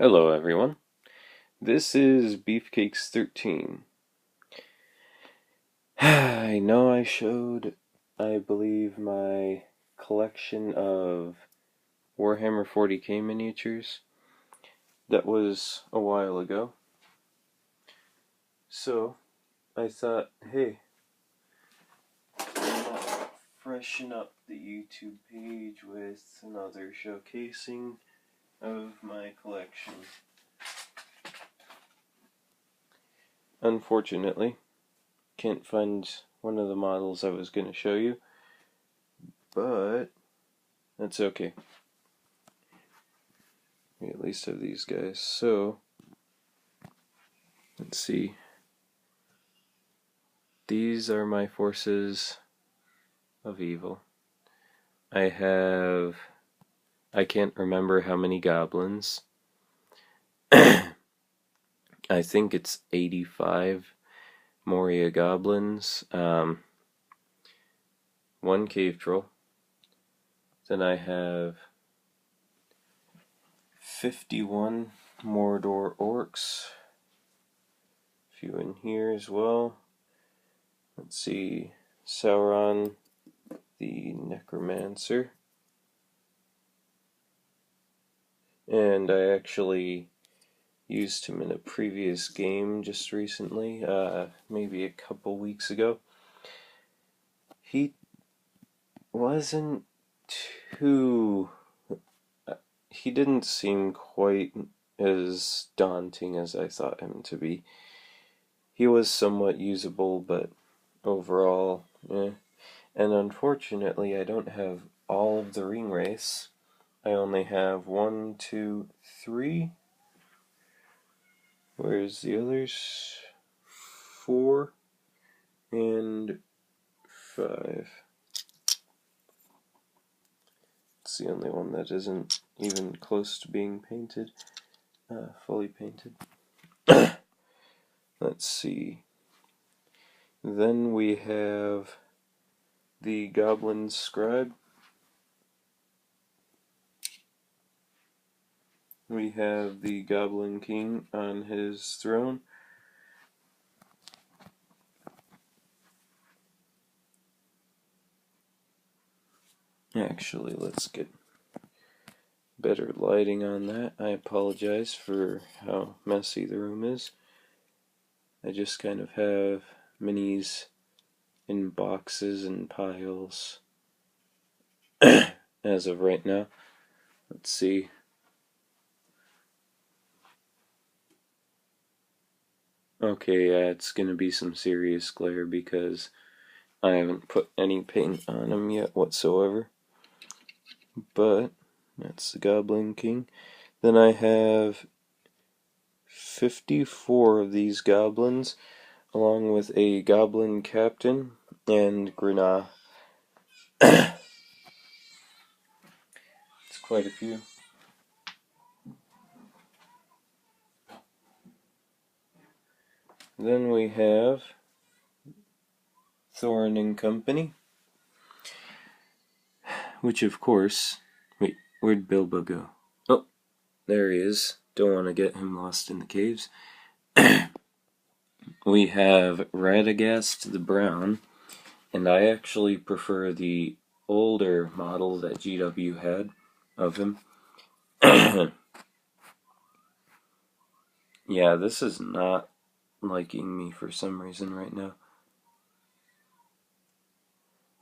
Hello everyone, this is Beefcakes 13. I know I showed, I believe, my collection of Warhammer 40k miniatures. That was a while ago. So, I thought, hey, why not freshen up the YouTube page with another showcasing of my collection. Unfortunately, can't find one of the models I was going to show you, but that's okay. We at least have these guys. So, let's see. These are my forces of evil. I can't remember how many goblins. I think it's 85 Moria goblins. One cave troll. Then I have 51 Mordor orcs. A few in here as well. Let's see. Sauron the Necromancer. And I actually used him in a previous game just recently, maybe a couple weeks ago. He wasn't too... he didn't seem quite as daunting as I thought him to be. He was somewhat usable, but overall, eh. And unfortunately, I don't have all of the ring race. I only have 1, 2, 3... Where's the others? 4 and 5. It's the only one that isn't even close to being painted, fully painted. Let's see. Then we have the Goblin Scribe. We have the Goblin King on his throne. Actually, let's get better lighting on that. I apologize for how messy the room is. I just kind of have minis in boxes and piles as of right now. Let's see. Okay, yeah, it's gonna be some serious glare because I haven't put any paint on them yet whatsoever. But that's the Goblin King. Then I have 54 of these goblins, along with a Goblin Captain and Grenat. It's quite a few. Then we have Thorin and Company, which of course... Wait, where'd Bilbo go? Oh, there he is. Don't want to get him lost in the caves. We have Radagast the Brown, and I actually prefer the older model that GW had of him. Yeah, this is not liking me for some reason right now.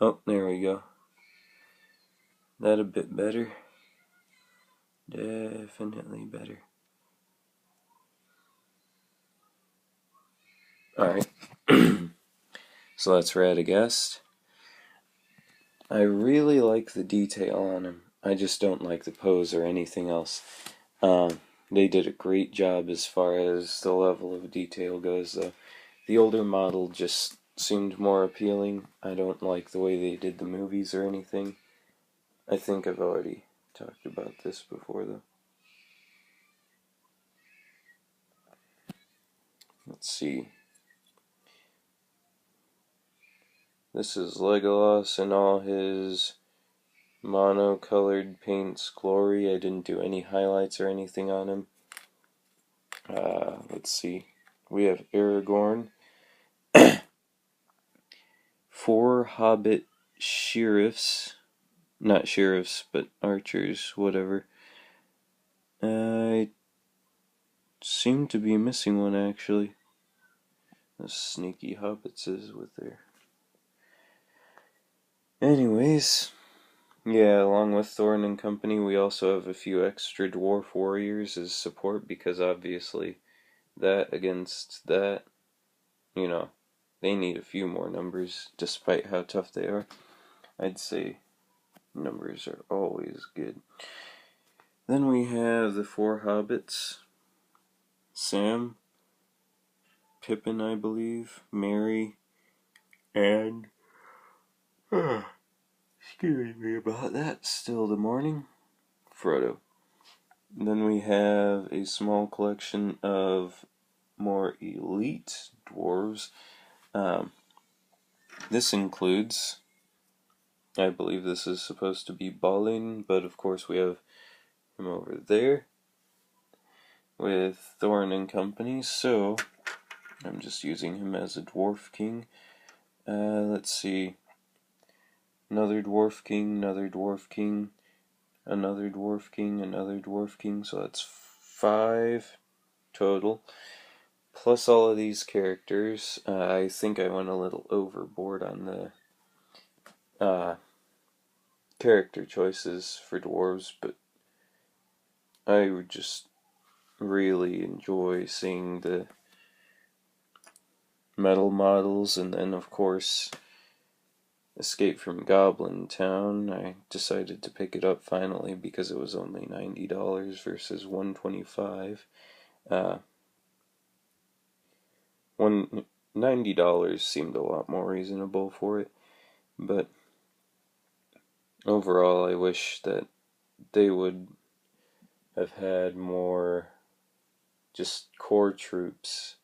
Oh, there we go. That a bit better. Definitely better. Alright. So that's Radagast. I really like the detail on him. I just don't like the pose or anything else. They did a great job as far as the level of detail goes, though. The older model just seemed more appealing. I don't like the way they did the movies or anything. I think I've already talked about this before, though. Let's see. This is Legolas in all his mono-colored paints glory. I didn't do any highlights or anything on him. Let's see. We have Aragorn, 4 Hobbit sheriffs, not sheriffs, but archers, whatever. I seem to be missing one, actually. Those sneaky hobbits is with their... Anyways, yeah, along with Thorin and company, we also have a few extra dwarf warriors as support, because obviously that against that, you know, they need a few more numbers, despite how tough they are. I'd say numbers are always good. Then we have the 4 hobbits. Sam, Pippin, I believe, Merry, and... excuse me about that, still the morning, Frodo. Then we have a small collection of more elite dwarves. This includes, I believe this is supposed to be Balin, but of course we have him over there with Thorin and company, so I'm just using him as a dwarf king. Let's see. Another dwarf king, another dwarf king, another dwarf king, another dwarf king, so that's 5 total. Plus all of these characters. I think I went a little overboard on the character choices for dwarves, but I would just really enjoy seeing the metal models, and then of course Escape from Goblin Town. I decided to pick it up finally because it was only $90 versus $125. $90 seemed a lot more reasonable for it, but overall I wish that they would have had more just core troops.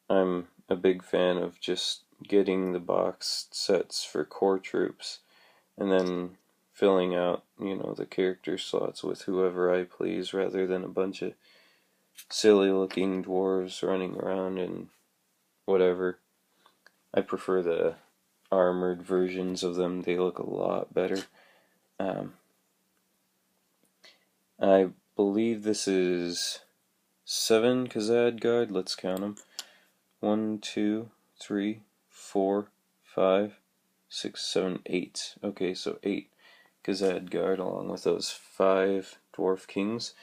I'm a big fan of just getting the boxed sets for core troops and then filling out, you know, the character slots with whoever I please, rather than a bunch of silly looking dwarves running around and whatever. I prefer the armored versions of them. They look a lot better. I believe this is 7 Khazad Guard. Let's count them. 1, 2, 3, 4, 5, 6, 7, 8. Okay, so 8 Khazad Guard along with those 5 Dwarf Kings.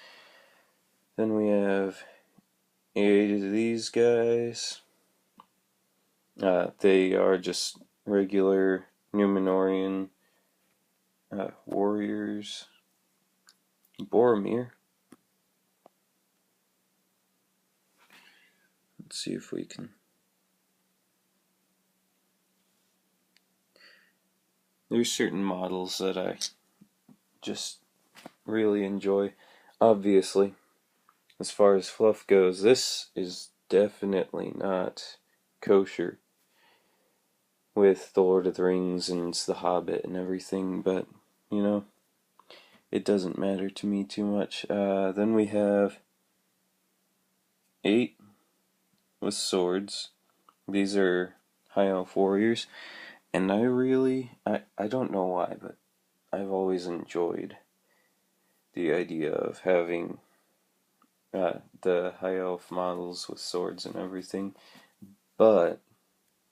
Then we have 8 of these guys. They are just regular Númenórean warriors. Boromir. Let's see if we can... There's certain models that I just really enjoy. Obviously, as far as fluff goes, this is definitely not kosher with The Lord of the Rings and The Hobbit and everything, but, you know, it doesn't matter to me too much. Then we have 8 with swords. These are high elf warriors, and I don't know why, but I've always enjoyed the idea of having the high elf models with swords and everything, but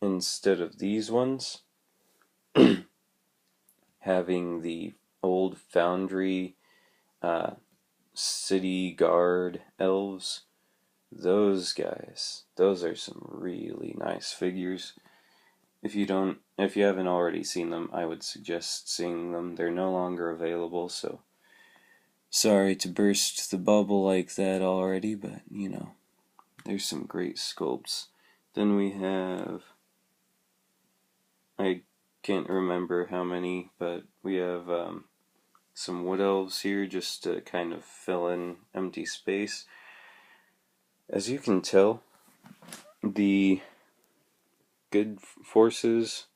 instead of these ones, having the old foundry city guard elves, those guys, those are some really nice figures. If you haven't already seen them, I would suggest seeing them. They're no longer available, so sorry to burst the bubble like that already, but, you know, there's some great sculpts. Then we have, I can't remember how many, but we have some wood elves here just to kind of fill in empty space. As you can tell, the good forces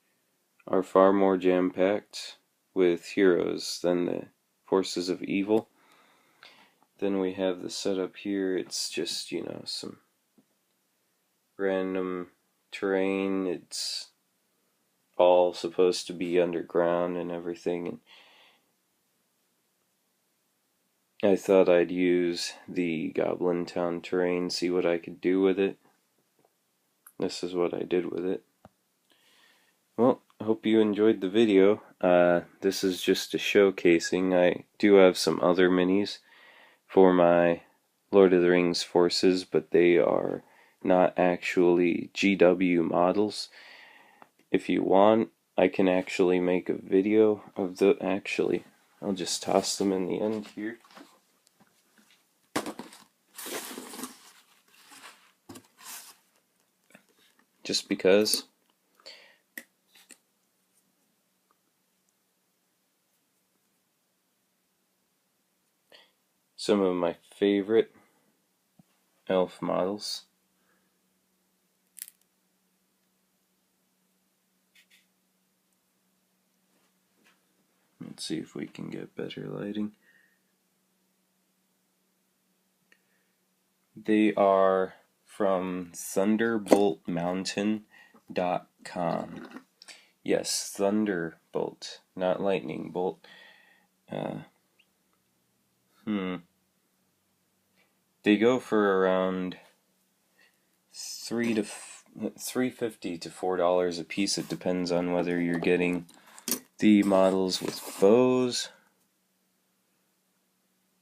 are far more jam-packed with heroes than the forces of evil. Then we have the setup here. It's just, you know, some random terrain. It's all supposed to be underground and everything. And I thought I'd use the Goblin Town terrain, see what I could do with it. This is what I did with it. Well, I hope you enjoyed the video. This is just a showcasing. I do have some other minis for my Lord of the Rings forces, but they are not actually GW models. If you want, I can actually make a video of the... Actually, I'll just toss them in the end here. Just because. Some of my favorite elf models. Let's see if we can get better lighting. They are from thunderboltmountain.com. Yes, Thunderbolt, not lightning bolt. They go for around $3.50 to $4 a piece. It depends on whether you're getting the models with bows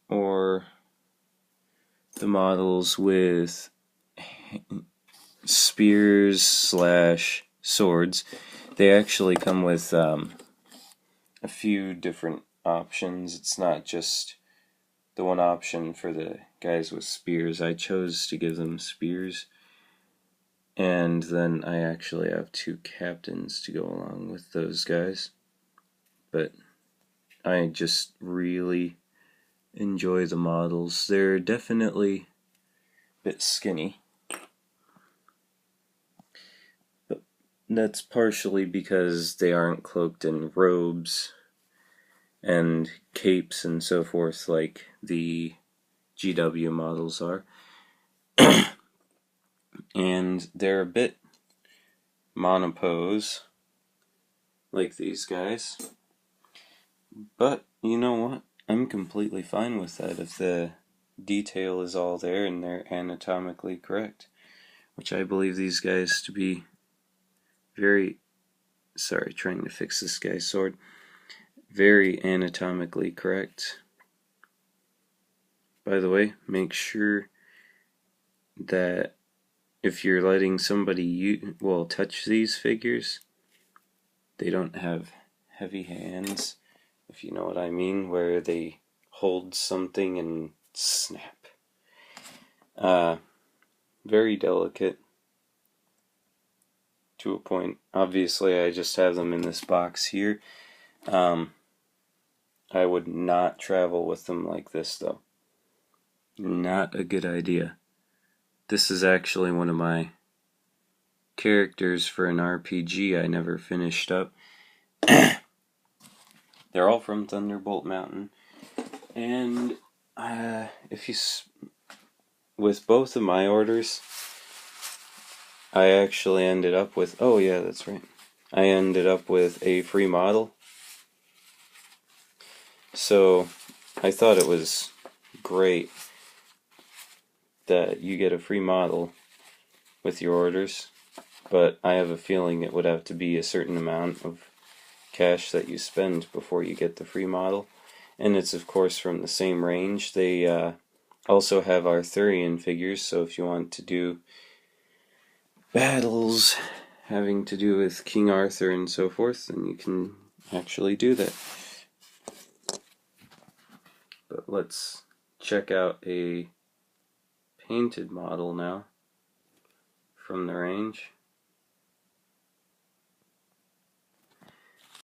or the models with spears / swords. They actually come with a few different options. It's not just the one option for the guys with spears. I chose to give them spears, and then I actually have 2 captains to go along with those guys. But I just really enjoy the models. They're definitely a bit skinny, but that's partially because they aren't cloaked in robes and capes and so forth like the GW models are. And they're a bit monopose like these guys. But you know what? I'm completely fine with that if the detail is all there and they're anatomically correct, which I believe these guys to be very... Sorry, trying to fix this guy's sword. Very anatomically correct. By the way, make sure that if you're letting somebody touch these figures, they don't have heavy hands, if you know what I mean, where they hold something and snap. Very delicate to a point. Obviously, I just have them in this box here. I would not travel with them like this, though. Not a good idea. This is actually one of my characters for an RPG I never finished up. They're all from Thunderbolt Mountain. And with both of my orders, I actually ended up with... Oh yeah, that's right. I ended up with a free model. So I thought it was great that you get a free model with your orders, but I have a feeling it would have to be a certain amount of cash that you spend before you get the free model. And it's of course from the same range. They also have Arthurian figures, so if you want to do battles having to do with King Arthur and so forth, then you can actually do that. But let's check out a painted model now from the range.